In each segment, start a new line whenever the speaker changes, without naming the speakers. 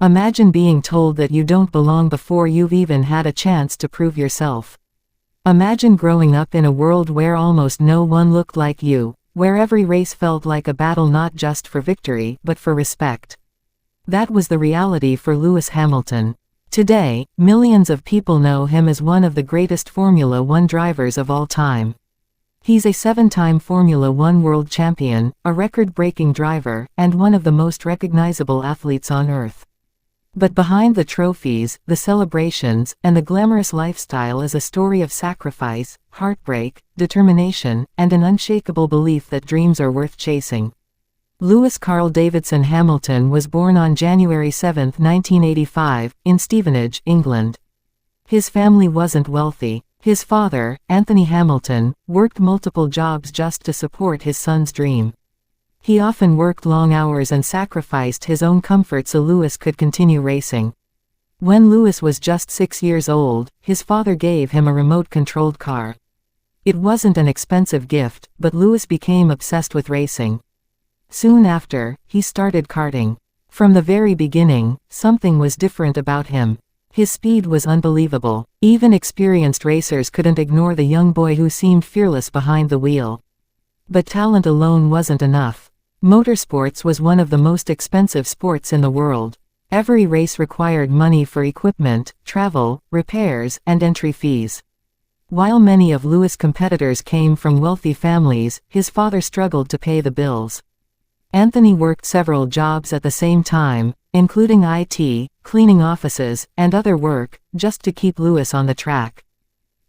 Imagine being told that you don't belong before you've even had a chance to prove yourself. Imagine growing up in a world where almost no one looked like you, where every race felt like a battle not just for victory but for respect. That was the reality for Lewis Hamilton. Today, millions of people know him as one of the greatest Formula One drivers of all time. He's a 7-time Formula One world champion, a record-breaking driver, and one of the most recognizable athletes on Earth. But behind the trophies, the celebrations, and the glamorous lifestyle is a story of sacrifice, heartbreak, determination, and an unshakable belief that dreams are worth chasing. Lewis Carl Davidson Hamilton was born on January 7, 1985, in Stevenage, England. His family wasn't wealthy. His father, Anthony Hamilton, worked multiple jobs just to support his son's dream. He often worked long hours and sacrificed his own comfort so Lewis could continue racing. When Lewis was just 6 years old, his father gave him a remote-controlled car. It wasn't an expensive gift, but Lewis became obsessed with racing. Soon after, he started karting. From the very beginning, something was different about him. His speed was unbelievable. Even experienced racers couldn't ignore the young boy who seemed fearless behind the wheel. But talent alone wasn't enough. Motorsports was one of the most expensive sports in the world. Every race required money for equipment, travel, repairs, and entry fees. While many of Lewis' competitors came from wealthy families, his father struggled to pay the bills. Anthony worked several jobs at the same time, including IT, cleaning offices, and other work, just to keep Lewis on the track.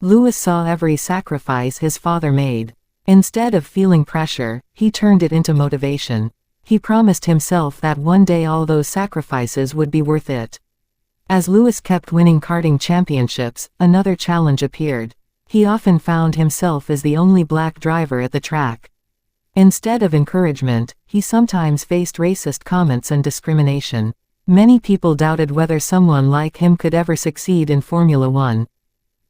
Lewis saw every sacrifice his father made. Instead of feeling pressure, he turned it into motivation. He promised himself that one day all those sacrifices would be worth it. As Lewis kept winning karting championships, another challenge appeared. He often found himself as the only black driver at the track. Instead of encouragement, he sometimes faced racist comments and discrimination. Many people doubted whether someone like him could ever succeed in Formula One.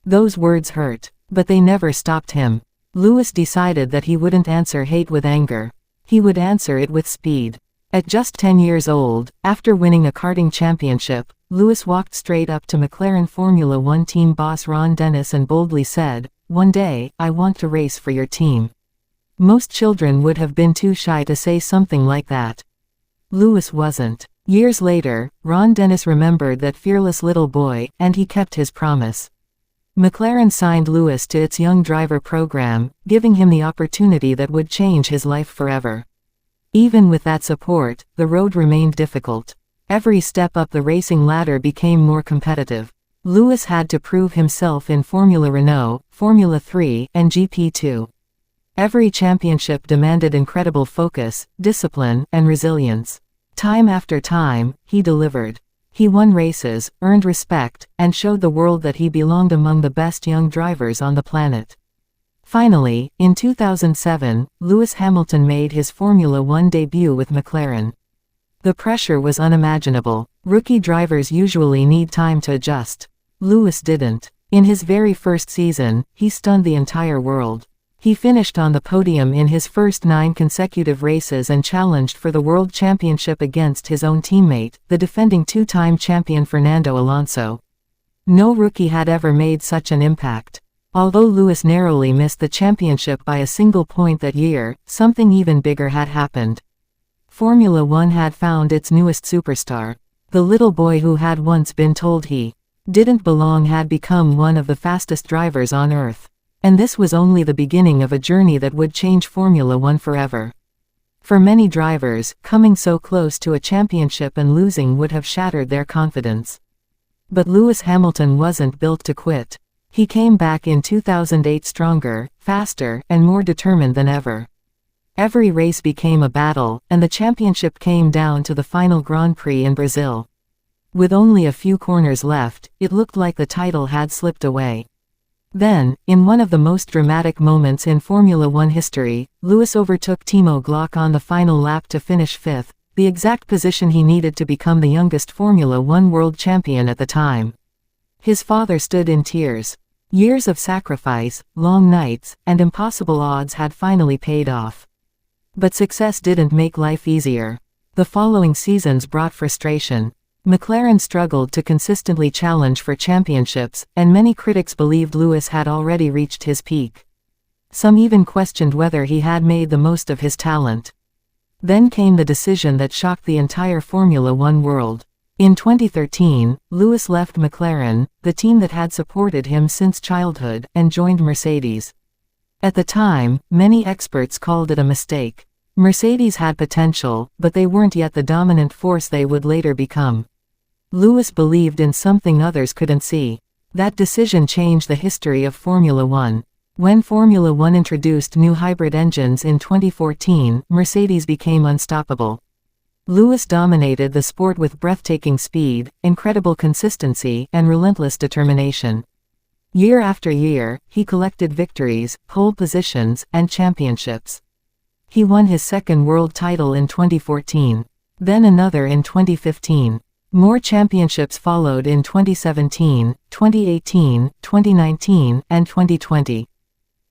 Those words hurt, but they never stopped him. Lewis decided that he wouldn't answer hate with anger. He would answer it with speed. At just 10 years old, after winning a karting championship, Lewis walked straight up to McLaren Formula One team boss Ron Dennis and boldly said, "One day, I want to race for your team." Most children would have been too shy to say something like that. Lewis wasn't. Years later, Ron Dennis remembered that fearless little boy, and he kept his promise. McLaren signed Lewis to its young driver program, giving him the opportunity that would change his life forever. Even with that support, the road remained difficult. Every step up the racing ladder became more competitive. Lewis had to prove himself in Formula Renault, Formula 3, and GP2. Every championship demanded incredible focus, discipline, and resilience. Time after time, he delivered. He won races, earned respect, and showed the world that he belonged among the best young drivers on the planet. Finally, in 2007, Lewis Hamilton made his Formula One debut with McLaren. The pressure was unimaginable. Rookie drivers usually need time to adjust. Lewis didn't. In his very first season, he stunned the entire world. He finished on the podium in his first 9 consecutive races and challenged for the World Championship against his own teammate, the defending 2-time champion Fernando Alonso. No rookie had ever made such an impact. Although Lewis narrowly missed the championship by a single point that year, something even bigger had happened. Formula One had found its newest superstar. The little boy who had once been told he didn't belong had become one of the fastest drivers on Earth. And this was only the beginning of a journey that would change Formula One forever. For many drivers, coming so close to a championship and losing would have shattered their confidence. But Lewis Hamilton wasn't built to quit. He came back in 2008 stronger, faster, and more determined than ever. Every race became a battle, and the championship came down to the final Grand Prix in Brazil. With only a few corners left, it looked like the title had slipped away. Then, in one of the most dramatic moments in Formula One history, Lewis overtook Timo Glock on the final lap to finish 5th, the exact position he needed to become the youngest Formula One world champion at the time. His father stood in tears. Years of sacrifice, long nights, and impossible odds had finally paid off. But success didn't make life easier. The following seasons brought frustration. McLaren struggled to consistently challenge for championships, and many critics believed Lewis had already reached his peak. Some even questioned whether he had made the most of his talent. Then came the decision that shocked the entire Formula One world. In 2013, Lewis left McLaren, the team that had supported him since childhood, and joined Mercedes. At the time, many experts called it a mistake. Mercedes had potential, but they weren't yet the dominant force they would later become. Lewis believed in something others couldn't see. That decision changed the history of Formula One. When Formula One introduced new hybrid engines in 2014, Mercedes became unstoppable. Lewis dominated the sport with breathtaking speed, incredible consistency, and relentless determination. Year after year, he collected victories, pole positions, and championships. He won his second world title in 2014. Then another in 2015. More championships followed in 2017, 2018, 2019, and 2020.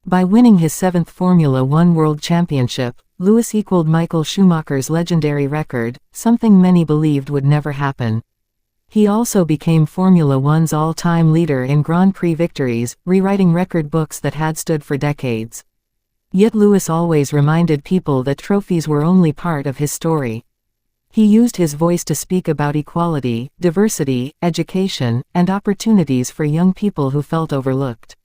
By winning his seventh Formula One World Championship, Lewis equaled Michael Schumacher's legendary record, something many believed would never happen. He also became Formula One's all-time leader in Grand Prix victories, rewriting record books that had stood for decades. Yet Lewis always reminded people that trophies were only part of his story. He used his voice to speak about equality, diversity, education, and opportunities for young people who felt overlooked.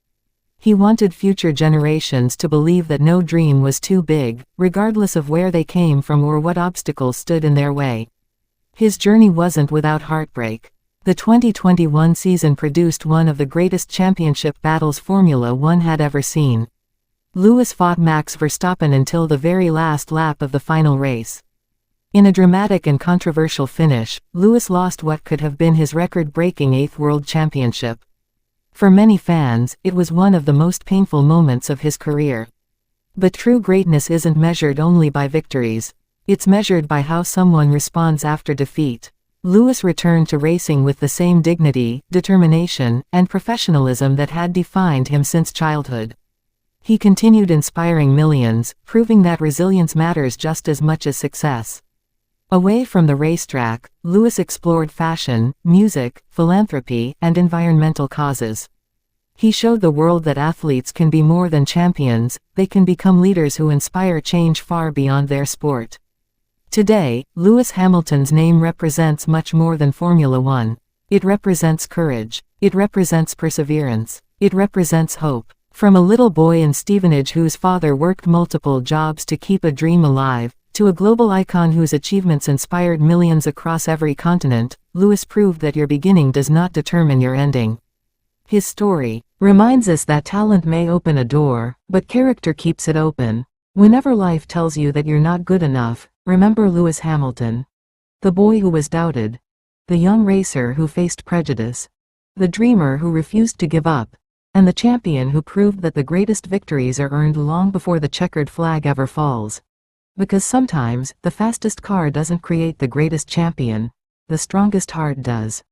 He wanted future generations to believe that no dream was too big, regardless of where they came from or what obstacles stood in their way. His journey wasn't without heartbreak. The 2021 season produced one of the greatest championship battles Formula One had ever seen. Lewis fought Max Verstappen until the very last lap of the final race. In a dramatic and controversial finish, Lewis lost what could have been his record-breaking eighth world championship. For many fans, it was one of the most painful moments of his career. But true greatness isn't measured only by victories. It's measured by how someone responds after defeat. Lewis returned to racing with the same dignity, determination, and professionalism that had defined him since childhood. He continued inspiring millions, proving that resilience matters just as much as success. Away from the racetrack, Lewis explored fashion, music, philanthropy, and environmental causes. He showed the world that athletes can be more than champions, they can become leaders who inspire change far beyond their sport. Today, Lewis Hamilton's name represents much more than Formula One. It represents courage. It represents perseverance. It represents hope. From a little boy in Stevenage whose father worked multiple jobs to keep a dream alive, to a global icon whose achievements inspired millions across every continent, Lewis proved that your beginning does not determine your ending. His story reminds us that talent may open a door, but character keeps it open. Whenever life tells you that you're not good enough, remember Lewis Hamilton. The boy who was doubted. The young racer who faced prejudice. The dreamer who refused to give up. And the champion who proved that the greatest victories are earned long before the checkered flag ever falls. Because sometimes, the fastest car doesn't create the greatest champion. The strongest heart does.